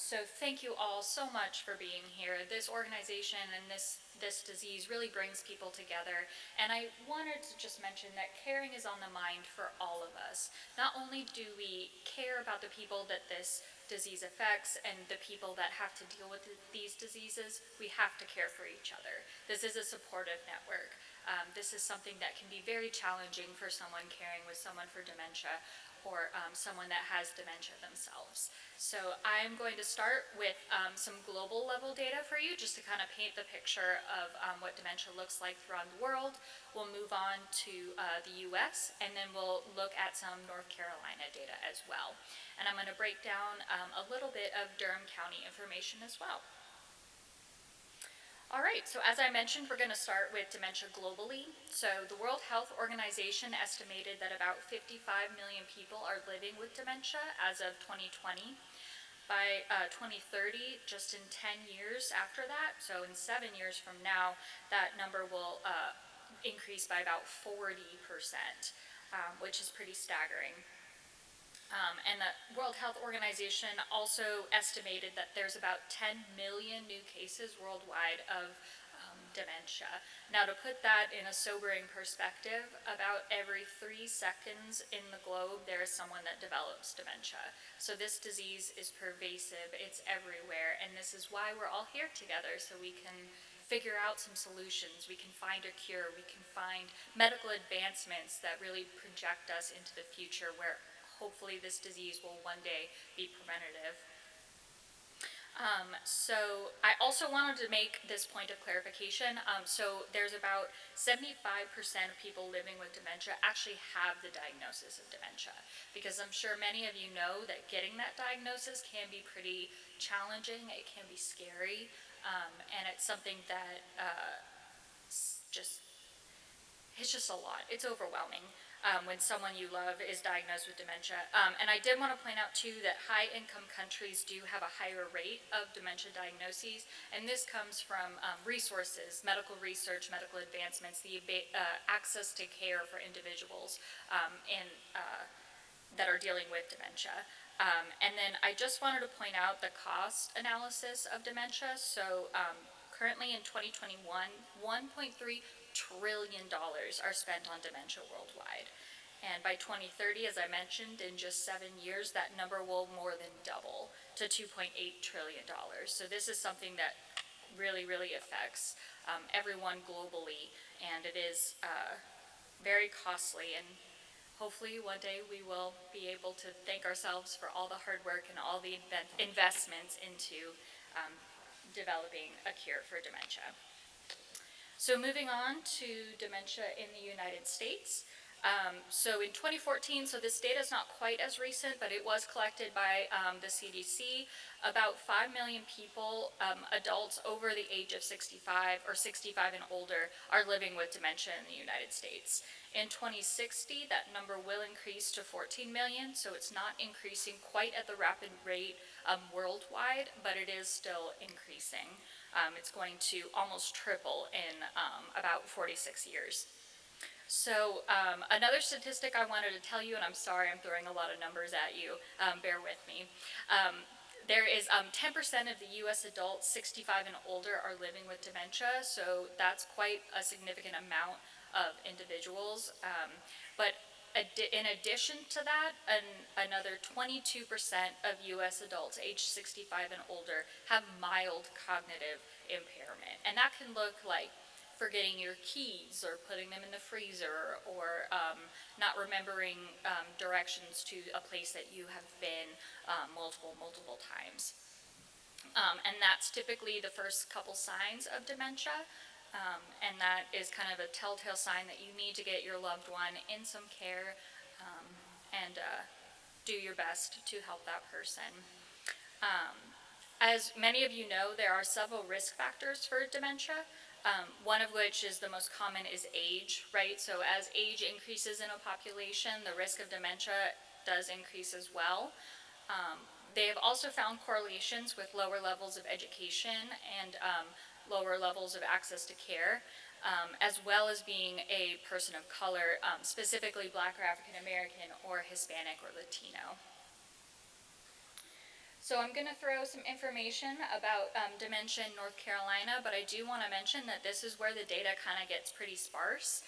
So thank you all so much for being here. This organization and this disease really brings people together. And I wanted to just mention that caring is on the mind for all of us. Not only do we care about the people that this disease affects and the people that have to deal with these diseases, we have to care for each other. This is a supportive network. This is something that can be very challenging for someone caring with someone for dementia or someone that has dementia themselves. So I'm going to start with some global level data for you just to kind of paint the picture of what dementia looks like around the world. We'll move on to the US, and then we'll look at some North Carolina data as well. And I'm going to break down a little bit of Durham County information as well. All right, so as I mentioned, we're going to start with dementia globally. So the World Health Organization estimated that about 55 million people are living with dementia as of 2020. By 2030, just in 10 years after that, so in 7 years from now, that number will increase by about 40%, which is pretty staggering. And the World Health Organization also estimated that there's about 10 million new cases worldwide of dementia. Now, to put that in a sobering perspective, about every 3 seconds in the globe there is someone that develops dementia. So this disease is pervasive, it's everywhere, and this is why we're all here together, so we can figure out some solutions, we can find a cure, we can find medical advancements that really project us into the future where hopefully this disease will one day be preventative. So I also wanted to make this point of clarification. So there's about 75% of people living with dementia actually have the diagnosis of dementia, because I'm sure many of you know that getting that diagnosis can be pretty challenging, it can be scary, and it's something that it's just a lot. It's overwhelming when someone you love is diagnosed with dementia. And I did want to point out too that high-income countries do have a higher rate of dementia diagnoses, and this comes from resources, medical research, medical advancements, the access to care for individuals that are dealing with dementia. And then I just wanted to point out the cost analysis of dementia. So currently in 2021, $1.3 trillion are spent on dementia worldwide. And by 2030, as I mentioned, in just 7 years, that number will more than double to $2.8 trillion. So this is something that really, really affects everyone globally, and it is very costly, and hopefully one day we will be able to thank ourselves for all the hard work and all the investments into developing a cure for dementia. So moving on to dementia in the United States. So in 2014, so this data is not quite as recent, but it was collected by the CDC. About 5 million people, adults over the age of 65 or 65 and older, are living with dementia in the United States. In 2060, that number will increase to 14 million, so it's not increasing quite at the rapid rate worldwide, but it is still increasing. It's going to almost triple in about 46 years. So another statistic I wanted to tell you, and I'm sorry I'm throwing a lot of numbers at you, bear with me. There is 10% of the US adults 65 and older are living with dementia, so that's quite a significant amount of individuals. But in addition to that, another 22% of US adults aged 65 and older have mild cognitive impairment. And that can look like forgetting your keys or putting them in the freezer, or not remembering directions to a place that you have been multiple times. And that's typically the first couple signs of dementia. And that is kind of a telltale sign that you need to get your loved one in some care and do your best to help that person. As many of you know, there are several risk factors for dementia. One of which is the most common is age, right? So as age increases in a population, the risk of dementia does increase as well. They have also found correlations with lower levels of education and lower levels of access to care, as well as being a person of color, specifically Black or African American or Hispanic or Latino. So I'm going to throw some information about dementia in North Carolina, but I do want to mention that this is where the data kind of gets pretty sparse.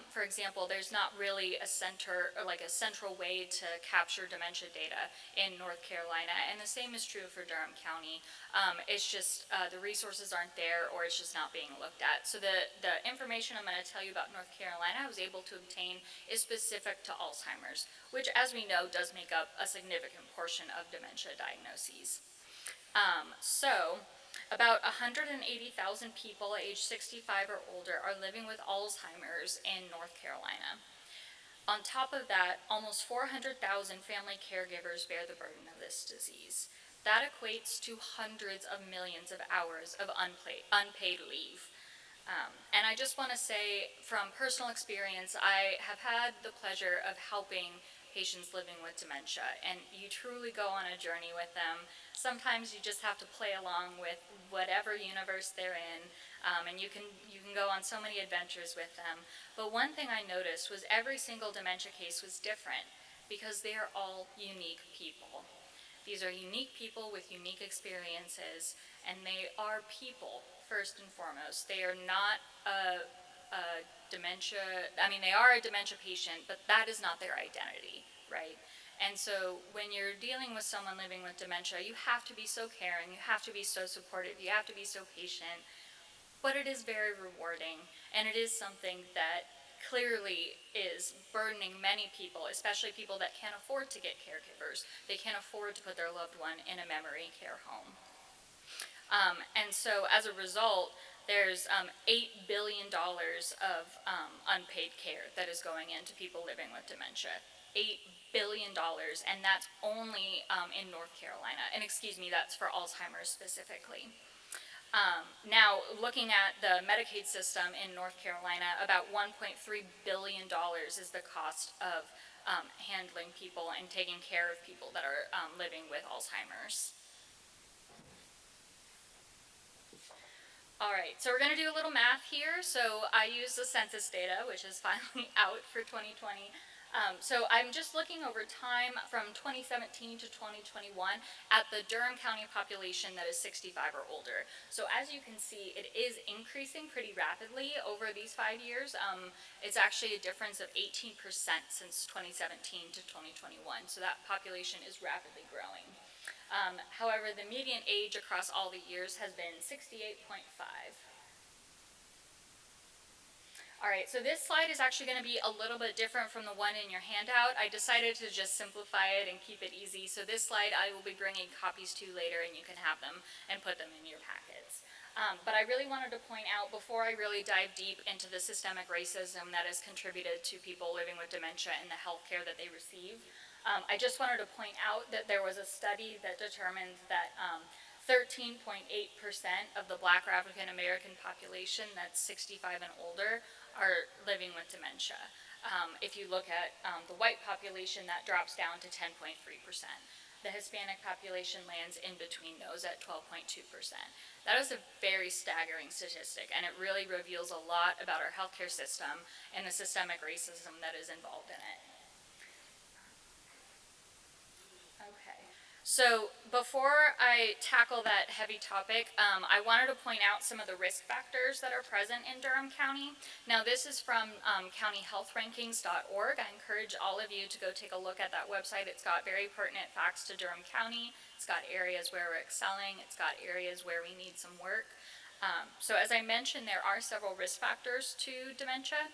For example, there's not really a center or like a central way to capture dementia data in North Carolina, and the same is true for Durham County. It's just the resources aren't there, or it's just not being looked at. So the information I'm going to tell you about North Carolina I was able to obtain is specific to Alzheimer's, which, as we know, does make up a significant portion of dementia diagnoses. So, about 180,000 people age 65 or older are living with Alzheimer's in North Carolina. On top of that, almost 400,000 family caregivers bear the burden of this disease. That equates to hundreds of millions of hours of unpaid leave. And I just want to say, from personal experience, I have had the pleasure of helping patients living with dementia, and you truly go on a journey with them. Sometimes you just have to play along with whatever universe they're in, and you can go on so many adventures with them. But one thing I noticed was every single dementia case was different because they are all unique people. These are unique people with unique experiences, and they are people first and foremost. They are not a dementia, I mean, they are a dementia patient, but that is not their identity, right? And so when you're dealing with someone living with dementia, you have to be so caring, you have to be so supportive, you have to be so patient, but it is very rewarding, and it is something that clearly is burdening many people, especially people that can't afford to get caregivers. They can't afford to put their loved one in a memory care home. And so as a result, there's $8 billion of unpaid care that is going into people living with dementia. $8 billion, and that's only in North Carolina. And excuse me, that's for Alzheimer's specifically. Now, looking at the Medicaid system in North Carolina, about $1.3 billion is the cost of handling people and taking care of people that are living with Alzheimer's. All right, so we're going to do a little math here. So I use the census data, which is finally out for 2020. So I'm just looking over time from 2017 to 2021 at the Durham County population that is 65 or older. So as you can see, it is increasing pretty rapidly over these 5 years. It's actually a difference of 18% since 2017 to 2021. So that population is rapidly growing. However, the median age across all the years has been 68.5. All right, so this slide is actually going to be a little bit different from the one in your handout. I decided to just simplify it and keep it easy. So this slide I will be bringing copies to later, and you can have them and put them in your packets. But I really wanted to point out, before I really dive deep into the systemic racism that has contributed to people living with dementia and the health care that they receive, I just wanted to point out that there was a study that determined that 13.8% of the Black or African American population that's 65 and older are living with dementia. If you look at the white population, that drops down to 10.3%. The Hispanic population lands in between those at 12.2%. That is a very staggering statistic, and it really reveals a lot about our healthcare system and the systemic racism that is involved in it. Okay. So before I tackle that heavy topic, I wanted to point out some of the risk factors that are present in Durham County. Now, this is from countyhealthrankings.org. I encourage all of you to go take a look at that website. It's got very pertinent facts to Durham County. It's got areas where we're excelling. It's got areas where we need some work. So as I mentioned, there are several risk factors to dementia.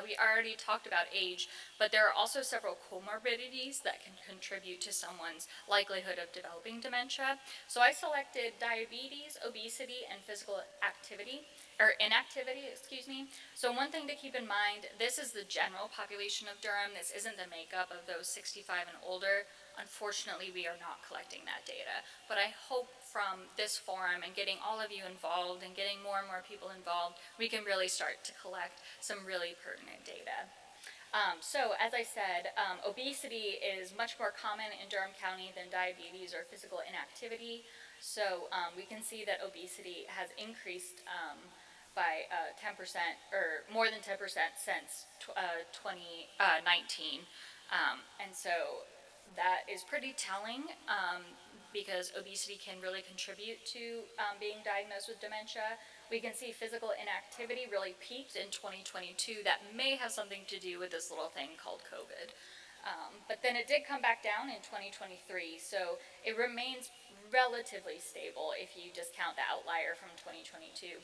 We already talked about age, but there are also several comorbidities that can contribute to someone's likelihood of developing dementia. So I selected diabetes, obesity, and physical activity, or inactivity, excuse me. So one thing to keep in mind, this is the general population of Durham. This isn't the makeup of those 65 and older. Unfortunately, we are not collecting that data. But I hope from this forum and getting all of you involved and getting more and more people involved, we can really start to collect some really pertinent data. So as I said, obesity is much more common in Durham County than diabetes or physical inactivity. So we can see that obesity has increased by 10% or more than 10% since 2019. And so That is pretty telling, because obesity can really contribute to being diagnosed with dementia. We can see physical inactivity really peaked in 2022. That may have something to do with this little thing called COVID. But then it did come back down in 2023, so it remains relatively stable if you discount the outlier from 2022.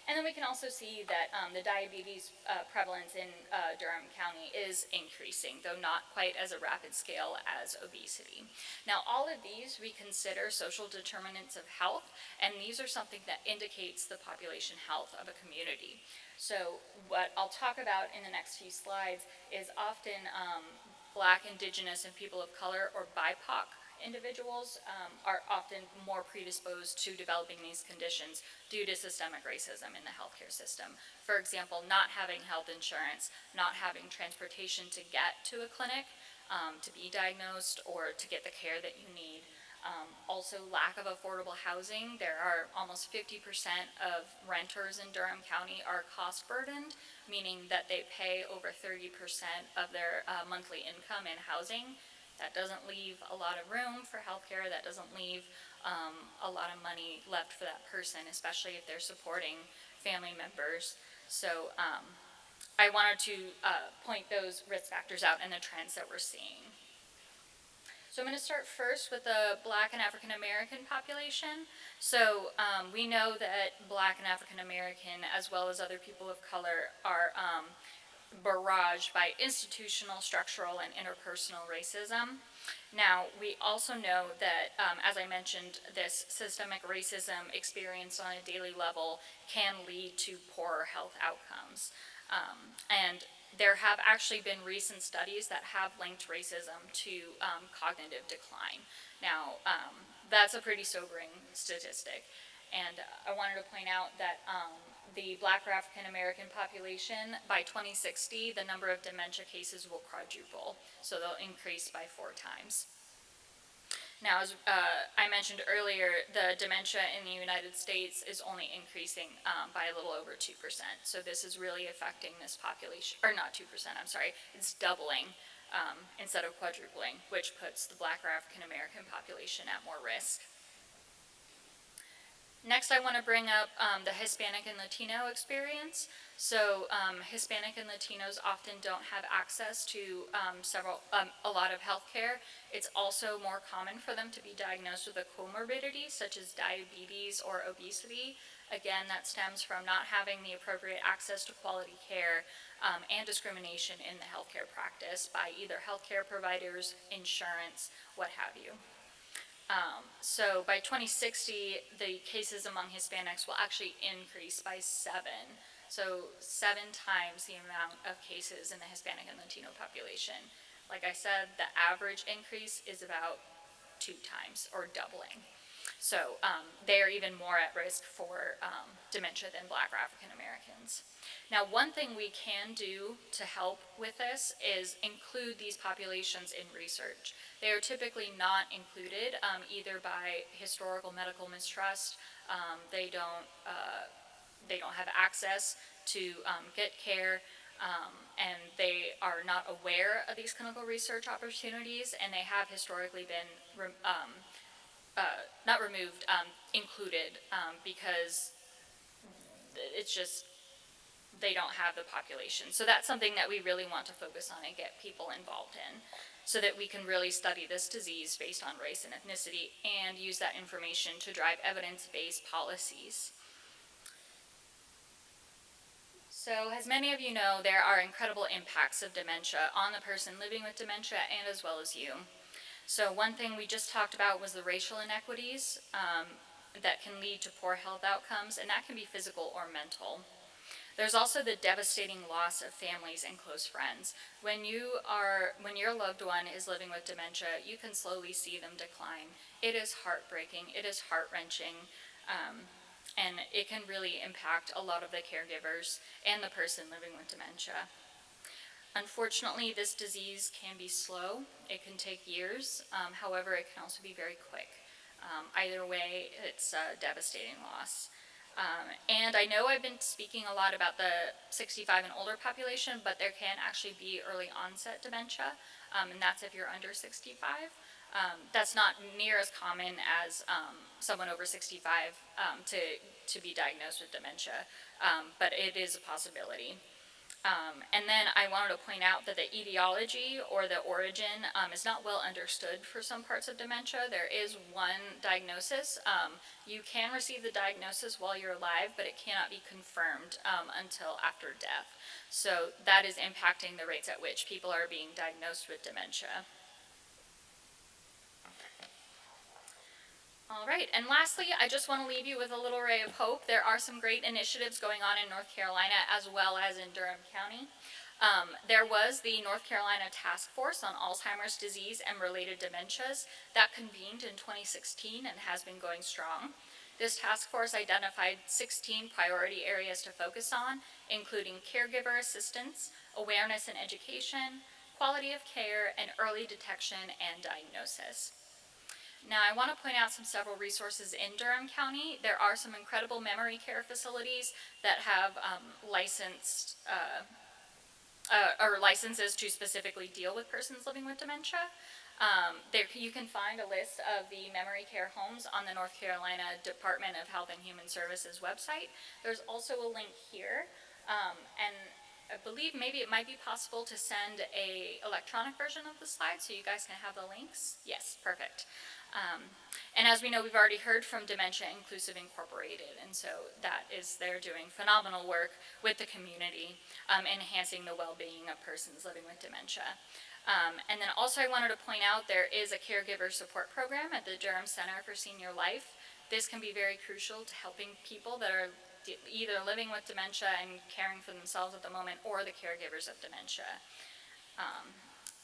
And then we can also see that the diabetes prevalence in Durham County is increasing, though not quite as a rapid scale as obesity. Now, all of these we consider social determinants of health, and these are something that indicates the population health of a community. So what I'll talk about in the next few slides is often Black, Indigenous, and people of color, or BIPOC individuals, are often more predisposed to developing these conditions due to systemic racism in the healthcare system. For example, not having health insurance, not having transportation to get to a clinic, to be diagnosed, or to get the care that you need. Also, lack of affordable housing. There are almost 50% of renters in Durham County are cost burdened, meaning that they pay over 30% of their monthly income in housing. That doesn't leave a lot of room for healthcare. That doesn't leave a lot of money left for that person, especially if they're supporting family members. So I wanted to point those risk factors out and the trends that we're seeing. So I'm going to start first with the Black and African American population. So we know that Black and African American, as well as other people of color, are barraged by institutional, structural, and interpersonal racism. Now, we also know that, as I mentioned, this systemic racism experienced on a daily level can lead to poorer health outcomes. And there have actually been recent studies that have linked racism to cognitive decline. Now, that's a pretty sobering statistic. And I wanted to point out that the Black or African American population, by 2060, the number of dementia cases will quadruple. So they'll increase by 4 times. Now, as I mentioned earlier, the dementia in the United States is only increasing by a little over 2%. So this is really affecting this population, or not 2%, I'm sorry, it's doubling instead of quadrupling, which puts the Black or African American population at more risk. Next, I want to bring up the Hispanic and Latino experience. So Hispanic and Latinos often don't have access to a lot of health care. It's also more common for them to be diagnosed with a comorbidity such as diabetes or obesity. Again, that stems from not having the appropriate access to quality care and discrimination in the healthcare practice by either healthcare providers, insurance, what have you. So by 2060, the cases among Hispanics will actually increase by 7. So 7 times the amount of cases in the Hispanic and Latino population. Like I said, the average increase is about 2 times, or doubling. So they are even more at risk for dementia than Black or African Americans. Now, one thing we can do to help with this is include these populations in research. They are typically not included either by historical medical mistrust. They don't have access to get care. And they are not aware of these clinical research opportunities, and they have historically been not removed, included, because it's just, they don't have the population. So that's something that we really want to focus on and get people involved in, so that we can really study this disease based on race and ethnicity and use that information to drive evidence-based policies. So, as many of you know, there are incredible impacts of dementia on the person living with dementia and as well as you. So one thing we just talked about was the racial inequities that can lead to poor health outcomes, and that can be physical or mental. There's also the devastating loss of families and close friends. When your loved one is living with dementia, you can slowly see them decline. It is heartbreaking, it is heart-wrenching, and it can really impact a lot of the caregivers and the person living with dementia. Unfortunately, this disease can be slow. It can take years. However, it can also be very quick. Either way, it's a devastating loss. And I know I've been speaking a lot about the 65 and older population, but there can actually be early onset dementia, and that's if you're under 65. That's not near as common as someone over 65 to be diagnosed with dementia, but it is a possibility. And then I wanted to point out that the etiology or the origin is not well understood for some parts of dementia. There is one diagnosis. You can receive the diagnosis while you're alive, but it cannot be confirmed until after death. So that is impacting the rates at which people are being diagnosed with dementia. All right, and lastly, I just want to leave you with a little ray of hope. There are some great initiatives going on in North Carolina as well as in Durham County. There was the North Carolina Task Force on Alzheimer's disease and related dementias that convened in 2016 and has been going strong. This task force identified 16 priority areas to focus on, including caregiver assistance, awareness and education, quality of care, and early detection and diagnosis. Now, I want to point out some several resources in Durham County. There are some incredible memory care facilities that have licensed or licenses to specifically deal with persons living with dementia. There, you can find a list of the memory care homes on the North Carolina Department of Health and Human Services website. There's also a link here, and I believe maybe it might be possible to send a electronic version of the slide so you guys can have the links. Yes, perfect. And as we know, we've already heard from Dementia Inclusive Incorporated, and so they're doing phenomenal work with the community, enhancing the well-being of persons living with dementia. And then also I wanted to point out there is a caregiver support program at the Durham Center for Senior Life. This can be very crucial to helping people that are either living with dementia and caring for themselves at the moment or the caregivers of dementia.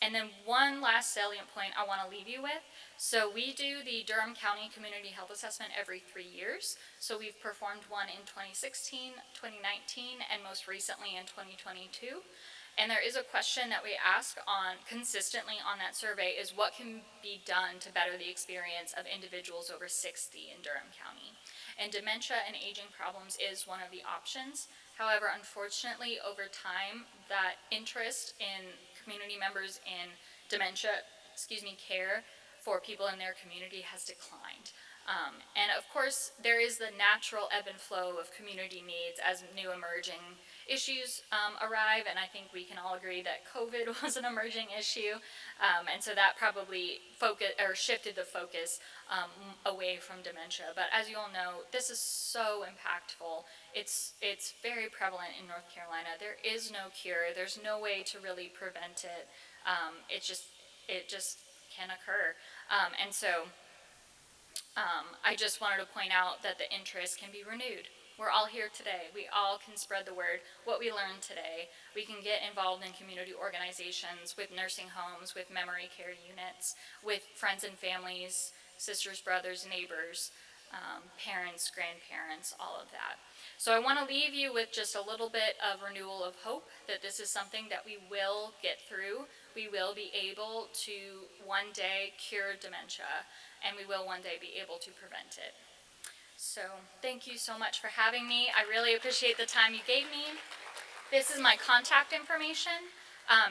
And then one last salient point I want to leave you with. So we do the Durham County Community Health Assessment every 3 years. So we've performed one in 2016, 2019, and most recently in 2022. And there is a question that we ask consistently on that survey is what can be done to better the experience of individuals over 60 in Durham County. And dementia and aging problems is one of the options. However, unfortunately, over time, that interest in community members in dementia, care for people in their community has declined. And of course, there is the natural ebb and flow of community needs as new emerging issues arrive, and I think we can all agree that COVID was an emerging issue, and so that probably shifted the focus away from dementia. But as you all know, this is so impactful. It's very prevalent in North Carolina. There is no cure. There's no way to really prevent it. It just can occur, and so. I just wanted to point out that the interest can be renewed. We're all here today. We all can spread the word, what we learned today. We can get involved in community organizations, with nursing homes, with memory care units, with friends and families, sisters, brothers, neighbors, parents, grandparents, all of that. So I want to leave you with just a little bit of renewal of hope that this is something that we will get through. We will be able to one day cure dementia, and we will one day be able to prevent it. So thank you so much for having me. I really appreciate the time you gave me. This is my contact information.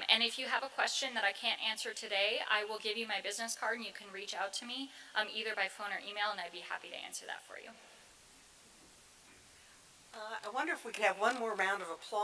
And if you have a question that I can't answer today, I will give you my business card and you can reach out to me either by phone or email, and I'd be happy to answer that for you. I wonder if we could have one more round of applause.